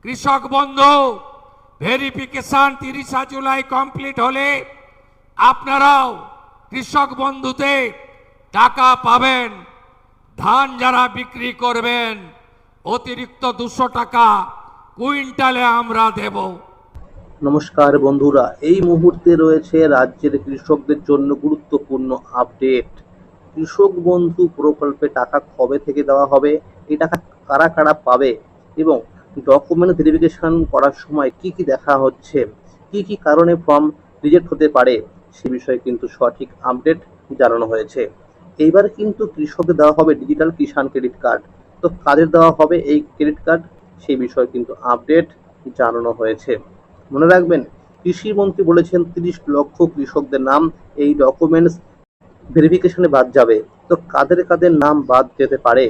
কৃষক বন্ধু verification 30 July complete হলে আপনারাও কৃষক বন্ধুতে টাকা পাবেন। ধান যারা বিক্রি করবেন অতিরিক্ত 200 টাকা কুইন্টালে আমরা দেব। নমস্কার বন্ধুরা, এই মুহূর্তে রয়েছে রাজ্যের কৃষকদের জন্য গুরুত্বপূর্ণ আপডেট। কৃষক বন্ধু প্রকল্পে টাকা কবে থেকে দেওয়া হবে, এই টাকা কারা কারা পাবে এবং ডকুমেন্ট ভেরিফিকেশন করার সময় কি কি দেখা হচ্ছে, কি কি কারণে ফর্ম রিজেক্ট হতে পারে, সে বিষয়ে কিন্তু সঠিক আপডেট জানানো হয়েছে। এইবার কিন্তু কৃষকদের দেওয়া হবে ডিজিটাল কিষাণ ক্রেডিট কার্ড। তো কাদের দেওয়া হবে এই ক্রেডিট কার্ড, সেই বিষয়ে কিন্তু আপডেট জানানো হয়েছে। মনে রাখবেন, কৃষিমন্ত্রী বলেছেন 30 লক্ষ কৃষকদের নাম এই ডকুমেন্টস ভেরিফিকেশনে বাদ যাবে। তো কাদের কাদের নাম বাদ যেতে পারে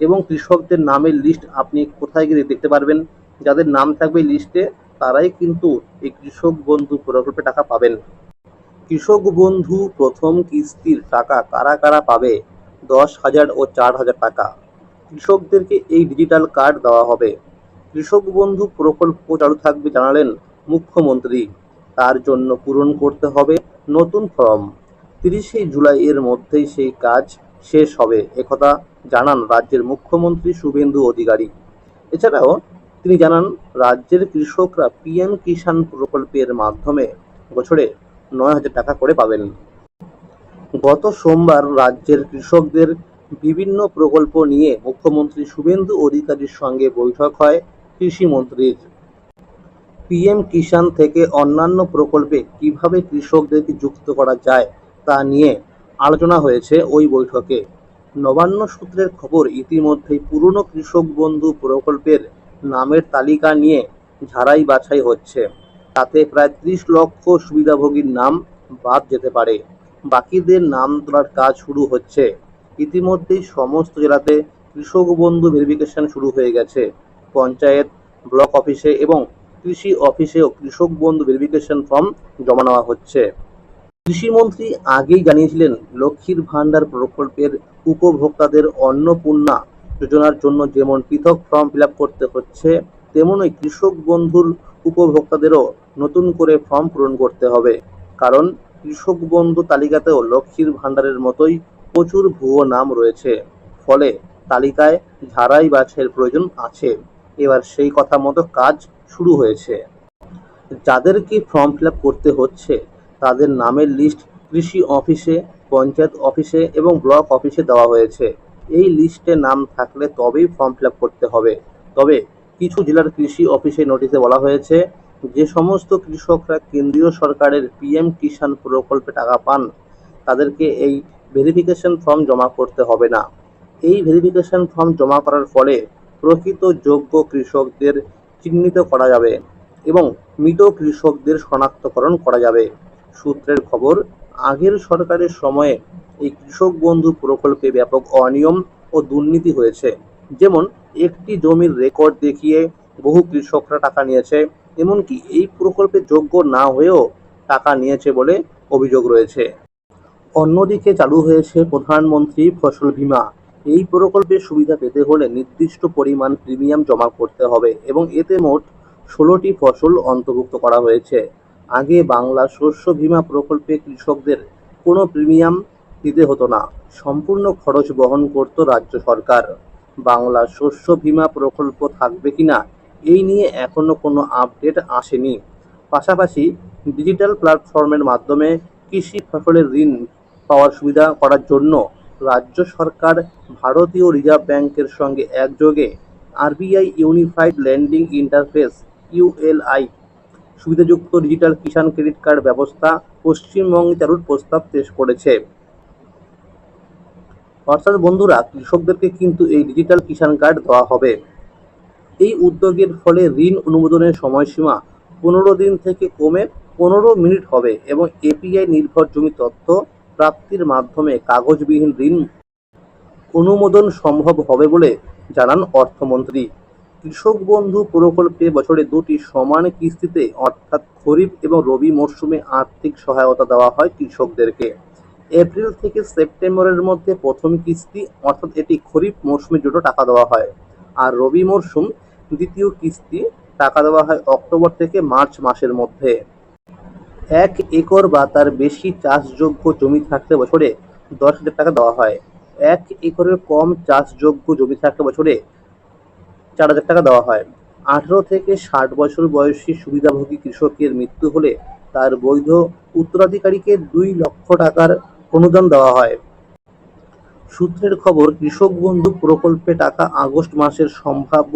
এবং কৃষকদের নামের লিস্ট আপনি কোথায় গিয়ে দেখতে পারবেন? যাদের নাম থাকবে লিস্টে তারাই কিন্তু এই কৃষক বন্ধু প্রকল্পে টাকা পাবেন। কৃষক বন্ধু প্রথম কিস্তির টাকা কারা কারা পাবে? 10,000 ও 4,000 টাকা কৃষকদেরকে এই ডিজিটাল কার্ড দেওয়া হবে। কৃষক বন্ধু প্রকল্প চালু থাকবে জানালেন মুখ্যমন্ত্রী। তার জন্য পূরণ করতে হবে নতুন ফর্ম। 30শে জুলাই এর মধ্যেই সেই কাজ শেষ হবে, একথা জানান রাজ্যের মুখ্যমন্ত্রী শুভেন্দু অধিকারী। এছাড়াও তিনি জানান, রাজ্যের কৃষকরা পিএম কিষাণ প্রকল্পের মাধ্যমে বছরে 9,000 টাকা করে পাবেন। গত সোমবার রাজ্যের কৃষকদের বিভিন্ন প্রকল্প নিয়ে মুখ্যমন্ত্রী শুভেন্দু অধিকারীর সঙ্গে বৈঠক হয় কৃষিমন্ত্রীর। পিএম কিষাণ থেকে অন্যান্য প্রকল্পে কিভাবে কৃষকদেরকে যুক্ত করা যায় তা নিয়ে আলোচনা হয়েছে ওই বৈঠকে। নবান্ন সূত্রের খবর, ইতিমধ্যেই পুরনো কৃষক বন্ধু প্রকল্পের নামের তালিকা নিয়ে ঝাড়াই বাছাই হচ্ছে। তাতে প্রায় 30 লক্ষ সুবিধাভোগীর নাম বাদ যেতে পারে। বাকিদের নাম তোলার কাজ শুরু হচ্ছে। ইতিমধ্যেই সমস্ত জেলাতে কৃষক বন্ধু ভেরিফিকেশন শুরু হয়ে গেছে। পঞ্চায়েত, ব্লক অফিসে এবং কৃষি অফিসেও কৃষক বন্ধু ভেরিফিকেশন ফর্ম জমা নেওয়া হচ্ছে। কৃষিমন্ত্রী আগেই জানিয়েছিলেন, লক্ষ্মীর ভাণ্ডার প্রকল্পের উপভোক্তাদের অন্নপূর্ণা যোজনার জন্য যেমন পৃথক ফর্ম ফিল আপ করতে হচ্ছে, তেমনই কৃষক বন্ধুর উপভোক্তাদেরও নতুন করে ফর্ম পূরণ করতে হবে। কারণ কৃষক বন্ধু তালিকাতেও লক্ষ্মীর ভাণ্ডারের মতোই প্রচুর ভুয়ো নাম রয়েছে। ফলে তালিকায় ঝাড়াই বাছাইয়ের প্রয়োজন আছে। এবার সেই কথা মতো কাজ শুরু হয়েছে। যাদেরকে ফর্ম ফিল আপ করতে হচ্ছে তাদের নামের লিস্ট কৃষি অফিসে, পঞ্চায়েত অফিসে এবং ব্লক অফিসে দেওয়া হয়েছে। এই লিস্টে নাম থাকলে তবেই ফর্ম ফিল আপ করতে হবে। তবে কিছু জেলার কৃষি অফিসে নোটিশে বলা হয়েছে, যে সমস্ত কৃষকরা কেন্দ্রীয় সরকারের পিএম কিষাণ প্রকল্পে টাকা পান তাদেরকে এই ভেরিফিকেশন ফর্ম জমা করতে হবে না। এই ভেরিফিকেশন ফর্ম জমা করার ফলে প্রকৃত যোগ্য কৃষকদের চিহ্নিত করা যাবে এবং মৃত কৃষকদের শনাক্তকরণ করা যাবে। সূত্রের খবর, আগের সরকারের সময়ে এই কৃষক বন্ধু প্রকল্পে ব্যাপক অনিয়ম ও দুর্নীতি হয়েছে। যেমন একটি জমির রেকর্ড দেখিয়ে বহু কৃষকরা টাকা নিয়েছে, এমনকি এই প্রকল্পে যোগ্য না হয়েও টাকা নিয়েছে বলে অভিযোগ রয়েছে। অন্যদিকে চালু হয়েছে প্রধানমন্ত্রী ফসল বীমা। এই প্রকল্পের সুবিধা পেতে হলে নির্দিষ্ট পরিমাণ প্রিমিয়াম জমা করতে হবে এবং এতে মোট 16টি ফসল অন্তর্ভুক্ত করা হয়েছে। আগে বাংলা শস্য বীমা প্রকল্পে কৃষকদের কোনো প্রিমিয়াম দিতে হতো না, সম্পূর্ণ খরচ বহন করত রাজ্য সরকার। বাংলা শস্য বীমা প্রকল্প থাকবে কিনা এই নিয়ে এখনো কোনো আপডেট আসেনি। পাশাপাশি ডিজিটাল প্ল্যাটফর্মের মাধ্যমে কৃষি ফসলের ঋণ পাওয়ার সুবিধা করার জন্য রাজ্য সরকার ভারতীয় রিজার্ভ ব্যাংকের সঙ্গে একযোগে RBI unified landing interface ULI সুবিধাযুক্ত ডিজিটাল কিষাণ ক্রেডিট কার্ড ব্যবস্থা পশ্চিমবঙ্গে চালুর প্রস্তাব পেশ করেছে। অর্থাৎ বন্ধুরা, কৃষকদেরকে কিন্তু এই ডিজিটাল কিষাণ কার্ড দেওয়া হবে। এই উদ্যোগের ফলে ঋণ অনুমোদনের সময়সীমা 15 দিন থেকে কমে 15 মিনিট হবে এবং এপিআই নির্ভর জমি তথ্য প্রাপ্তির মাধ্যমে কাগজবিহীন ঋণ অনুমোদন সম্ভব হবে বলে জানান অর্থমন্ত্রী। কৃষক বন্ধু প্রকল্পে বছরে 2টি সমান কিস্তিতে অর্থাৎ খরিফ এবং রবি মরশুমে আর্থিক সহায়তা দেওয়া হয় কৃষকদেরকে। এপ্রিল থেকে সেপ্টেম্বরের মধ্যে প্রথম কিস্তি, অর্থাৎ এটি খরিফ মরশুমের জন্য টাকা দেওয়া হয়, আর রবি মরশুম দ্বিতীয় কিস্তি টাকা দেওয়া হয় অক্টোবর থেকে মার্চ মাসের মধ্যে। 1 একর বা তার বেশি চাষযোগ্য জমি থাকলে বছরে 10,000 টাকা দেওয়া হয়। 1 একরের কম চাষযোগ্য জমি থাকলে বছরে 4,000 টাকা দেওয়া হয়। 18 থেকে 60 বছর বয়সী সুবিধাভোগী কৃষকের মৃত্যু হলে তার বৈধ উত্তরাধিকারীকে 2 লক্ষ টাকার অনুদান দেওয়া হয়। সূত্রের খবর, কৃষক বন্ধু প্রকল্পে টাকা আগস্ট মাসের সম্ভাব্য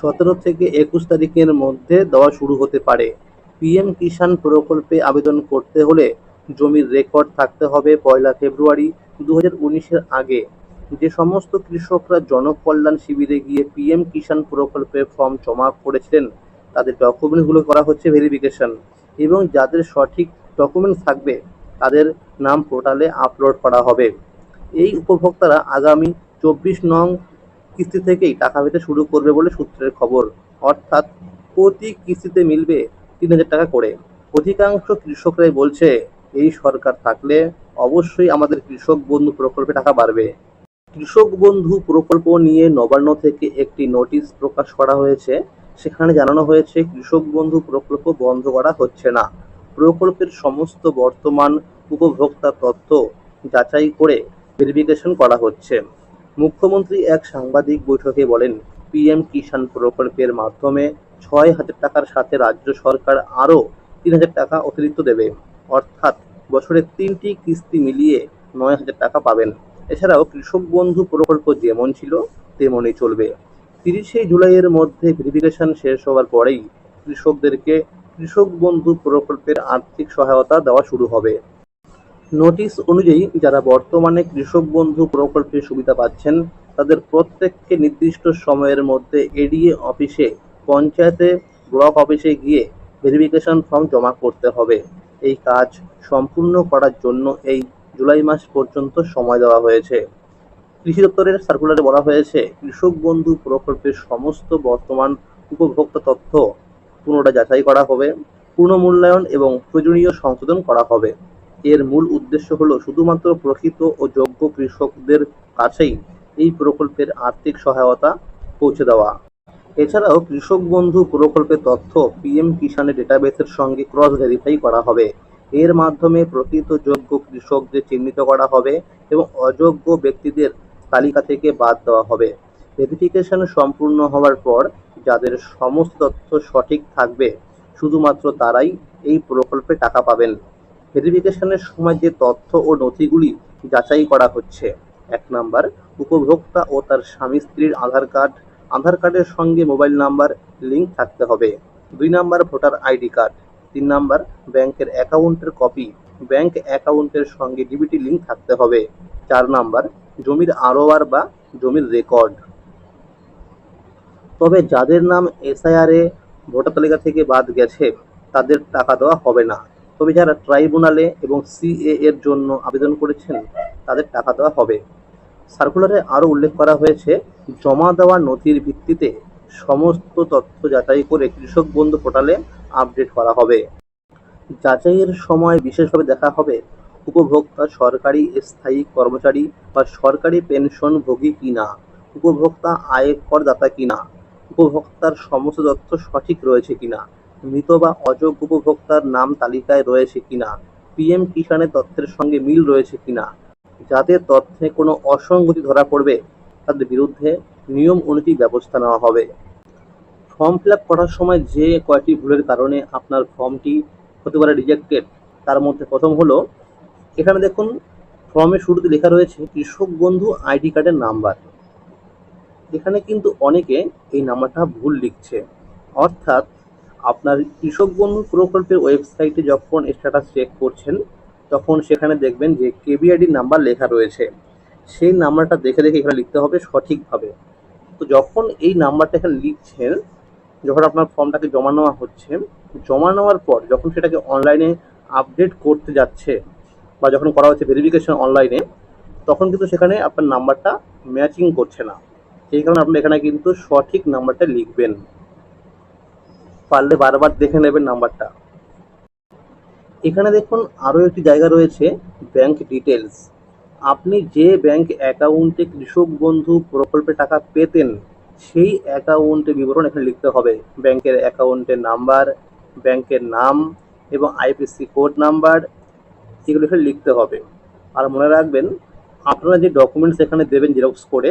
17 থেকে 21 তারিখের মধ্যে দেওয়া শুরু হতে পারে। পিএম কিষাণ প্রকল্পে আবেদন করতে হলে জমির রেকর্ড থাকতে হবে 1 ফেব্রুয়ারি 2019-এর আগে। যে সমস্ত কৃষকরা জনকল্যাণ শিবিরে গিয়ে পিএম কিষাণ প্রকল্পের ফর্ম জমা করেছিলেন তাদের ডকুমেন্টসগুলো করা হচ্ছে ভেরিফিকেশন, এবং যাদের সঠিক ডকুমেন্টস থাকবে তাদের নাম পোর্টালে আপলোড করা হবে। এই উপভোক্তারা আগামী 24 নং কিস্তি থেকেই টাকা পেতে শুরু করবে বলে সূত্রের খবর। অর্থাৎ প্রতি কিস্তিতে মিলবে 3,000 টাকা করে। অধিকাংশ কৃষকরাই বলছে এই সরকার থাকলে অবশ্যই আমাদের কৃষক বন্ধু প্রকল্পে টাকা বাড়বে। কৃষক বন্ধু প্রকল্প নিয়ে নবান্ন থেকে একটি নোটিশ প্রকাশ করা হয়েছে। সেখানে জানানো হয়েছে কৃষক বন্ধু প্রকল্প বন্ধ করা হচ্ছে না। প্রকল্পের সমস্ত বর্তমান উপভোক্তা তথ্য যাচাই করে ভেরিফিকেশন করা হচ্ছে। মুখ্যমন্ত্রী এক সাংবাদিক বৈঠকে বলেন, পিএম কিষাণ প্রকল্পের মাধ্যমে 6,000 টাকার সাথে রাজ্য সরকার আরও 3,000 টাকা অতিরিক্ত দেবে। অর্থাৎ বছরে 3টি কিস্তি মিলিয়ে 9,000 টাকা পাবেন। এছাড়াও কৃষক বন্ধু প্রকল্প যেমন ছিল তেমনই চলবে। 30শে জুলাইয়ের মধ্যে ভেরিফিকেশন শেষ হওয়ার পরেই কৃষকদেরকে কৃষক বন্ধু প্রকল্পের আর্থিক সহায়তা দেওয়া শুরু হবে। নোটিশ অনুযায়ী যারা বর্তমানে কৃষক বন্ধু প্রকল্পের সুবিধা পাচ্ছেন তাদের প্রত্যেককে নির্দিষ্ট সময়ের মধ্যে এডিএ অফিসে, পঞ্চায়েতে, ব্লক অফিসে গিয়ে ভেরিফিকেশন ফর্ম জমা করতে হবে। এই কাজ সম্পূর্ণ করার জন্য এই জুলাই মাস পর্যন্ত সময় দেওয়া হয়েছে। কৃষি দপ্তরের সার্কুলারে বলা হয়েছে, কৃষক বন্ধু প্রকল্পের সমস্ত বর্তমান উপভোক্তা তথ্য পুনরায় যাচাই করা হবে, পুনর্মূল্যায়ন এবং প্রয়োজনীয় সংশোধন করা হবে। এর মূল উদ্দেশ্য হলো শুধুমাত্র প্রকৃত ও যোগ্য কৃষকদের কাছেই এই প্রকল্পের আর্থিক সহায়তা পৌঁছে দেওয়া। এছাড়াও কৃষক বন্ধু প্রকল্পের তথ্য পিএম কিষাণের ডেটাবেসের সঙ্গে ক্রস ভেরিফাই করা হবে। এর মাধ্যমে প্রকৃত যোগ্য কৃষকদের চিহ্নিত করা হবে এবং অযোগ্য ব্যক্তিদের তালিকা থেকে বাদ দেওয়া হবে। ভেরিফিকেশন সম্পূর্ণ হওয়ার পর যাদের সমস্ত তথ্য সঠিক থাকবে শুধুমাত্র তারাই এই প্রকল্পে টাকা পাবেন। ভেরিফিকেশনের সময় যে তথ্য ও নথিগুলি যাচাই করা হচ্ছে: 1 নাম্বার, উপভোক্তা ও তার স্বামী স্ত্রীর আধার কার্ড, আধার কার্ডের সঙ্গে মোবাইল নাম্বার লিঙ্ক থাকতে হবে। 2 number, voter ID card. 3 number, ব্যাংকের অ্যাকাউন্টের কপি, ব্যাংক অ্যাকাউন্টের সঙ্গে ডিবিটি লিঙ্ক থাকতে হবে। 4 নাম্বার, জমির আরওআর বা জমির রেকর্ড। তবে যাদের নাম এসআইআর-এ ভোটার তালিকা থেকে বাদ গেছে তাদের টাকা দেওয়া হবে না। তবে যারা ট্রাইব্যুনালে এবং সিএ এর জন্য আবেদন করেছেন তাদের টাকা দেওয়া হবে। সার্কুলারে আরও উল্লেখ করা হয়েছে, জমা দেওয়া নথির ভিত্তিতে সমস্ত তথ্য যাচাই করে কৃষক বন্ধু পোর্টালে আপডেট করা হবে। যাচাইয়ের সময় বিশেষভাবে দেখা হবে উপভোক্তা সরকারি স্থায়ী কর্মচারী বা সরকারি পেনশনভোগী কিনা, উপভোক্তা আয়করদাতা কিনা, উপভোক্তার সমস্ত তথ্য সঠিক রয়েছে কিনা, মৃত বা অযোগ্য উপভোক্তার নাম তালিকায় রয়েছে কিনা, পিএম কিষাণের তথ্যের সঙ্গে মিল রয়েছে কিনা। যাদের তথ্যে কোনো অসঙ্গতি ধরা পড়বে তাদের বিরুদ্ধে নিয়ম অনুযায়ী ব্যবস্থা নেওয়া হবে। ফর্ম ফিল আপ করার সময় যে কয়টি ভুলের কারণে আপনার ফর্মটি হতে পারে রিজেক্টেড, তার মধ্যে প্রথম হলো, এখানে দেখুন ফর্মের শুরুতে লেখা রয়েছে কৃষক বন্ধু আইডি কার্ডের নাম্বার। এখানে কিন্তু অনেকে এই নাম্বারটা ভুল লিখছে। অর্থাৎ আপনার কৃষক বন্ধু প্রকল্পের ওয়েবসাইটে যখন স্ট্যাটাস চেক করছেন তখন সেখানে দেখবেন যে কেবিআইডি নাম্বার লেখা রয়েছে। সেই নাম্বারটা দেখে দেখে এখানে লিখতে হবে সঠিকভাবে। তো যখন এই নাম্বারটা এখানে লিখছেন, যখন আপনার ফর্মটাকে জমা নেওয়া হচ্ছে, জমা নেওয়ার পর যখন সেটাকে অনলাইনে আপডেট করতে যাচ্ছে বা যখন করা হচ্ছে ভেরিফিকেশন অনলাইনে, তখন কিন্তু সেখানে আপনার নাম্বারটা ম্যাচিং করছে না। সেই কারণে আপনি এখানে কিন্তু সঠিক নাম্বারটা লিখবেন, পারলে বারবার দেখে নেবেন নাম্বারটা। এখানে দেখুন আরও একটি জায়গা রয়েছে ব্যাংক ডিটেলস। আপনি যে ব্যাংক অ্যাকাউন্টে কৃষক বন্ধু প্রকল্পে টাকা পেতেন সেই অ্যাকাউন্টের বিবরণ এখানে লিখতে হবে। ব্যাংকের অ্যাকাউন্টের নাম্বার, ব্যাংকের নাম এবং আইএফএসসি কোড নাম্বার এগুলো এখানে লিখতে হবে। আর মনে রাখবেন, আপনারা যে ডকুমেন্টস এখানে দেবেন জেরক্স করে,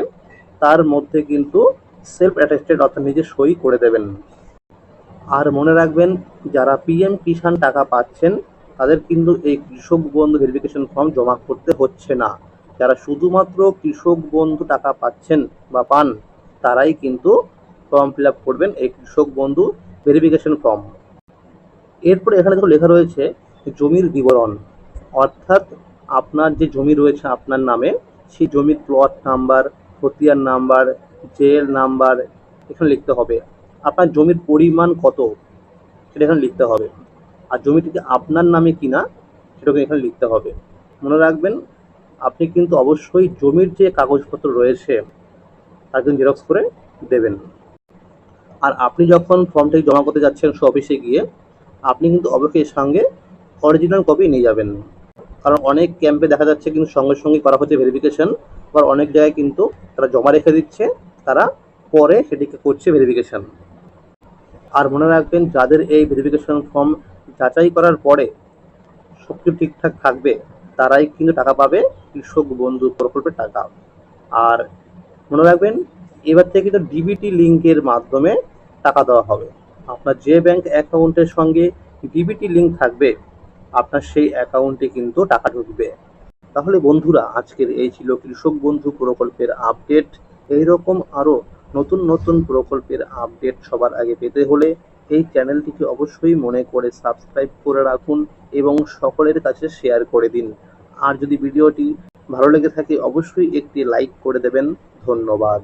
তার মধ্যে কিন্তু সেলফ অ্যাটেস্টেড অর্থাৎ নিজে সই করে দেবেন। আর মনে রাখবেন, যারা পিএম কিষাণ টাকা পাচ্ছেন তাদের কিন্তু এই কৃষক বন্ধু ভেরিফিকেশন ফর্ম জমা করতে হচ্ছে না। যারা শুধুমাত্র কৃষক বন্ধু টাকা পাচ্ছেন বা পান তারাই কিন্তু ফর্ম ফিল আপ করবেন এই কৃষক বন্ধু ভেরিফিকেশন ফর্ম। এরপরে এখানে দেখো লেখা রয়েছে জমির বিবরণ, অর্থাৎ আপনার যে জমি রয়েছে আপনার নামে সেই জমির প্লট নাম্বার, খতিয়ান নাম্বার, জেএল নাম্বার এখানে লিখতে হবে। আপনার জমির পরিমাণ কত সেটা এখানে লিখতে হবে। আর জমিটি যে আপনার নামে কিনা সেটাকে এখানে লিখতে হবে। মনে রাখবেন, আপনি কিন্তু অবশ্যই জমির যে কাগজপত্র রয়েছে তার কিন্তু জেরক্স করে দেবেন। আর আপনি যখন ফর্মটি জমা করতে যাচ্ছেন অফিসে গিয়ে, আপনি কিন্তু অবশ্যই এর সঙ্গে অরিজিনাল কপি নিয়ে যাবেন। কারণ অনেক ক্যাম্পে দেখা যাচ্ছে কিন্তু সঙ্গে সঙ্গে করা হচ্ছে ভেরিফিকেশন, আবার অনেক জায়গায় কিন্তু তারা জমা রেখে দিচ্ছে, তারা পরে সেটিকে করছে ভেরিফিকেশন। আর মনে রাখবেন, যাদের এই ভেরিফিকেশন ফর্ম যাচাই করার পরে সব কিছু ঠিকঠাক থাকবে তারাই কিন্তু টাকা পাবে কৃষক বন্ধু প্রকল্পের টাকা। আর মনে রাখবেন, এবার থেকে কিন্তু ডিবিটি লিঙ্কের মাধ্যমে টাকা দেওয়া হবে। আপনার যে ব্যাংক অ্যাকাউন্টের সঙ্গে ডিবিটি লিঙ্ক থাকবে আপনার সেই অ্যাকাউন্টে কিন্তু টাকা ঢুকবে। তাহলে বন্ধুরা, আজকের এই ছিল কৃষক বন্ধু প্রকল্পের আপডেট। এইরকম আরও নতুন নতুন প্রকল্পের আপডেট সবার আগে পেতে হলে এই চ্যানেলটিকে অবশ্যই মনে করে সাবস্ক্রাইব করে রাখুন এবং সকলের কাছে শেয়ার করে দিন। আর যদি ভিডিওটি ভালো লেগে থাকে অবশ্যই একটি লাইক করে দেবেন। ধন্যবাদ।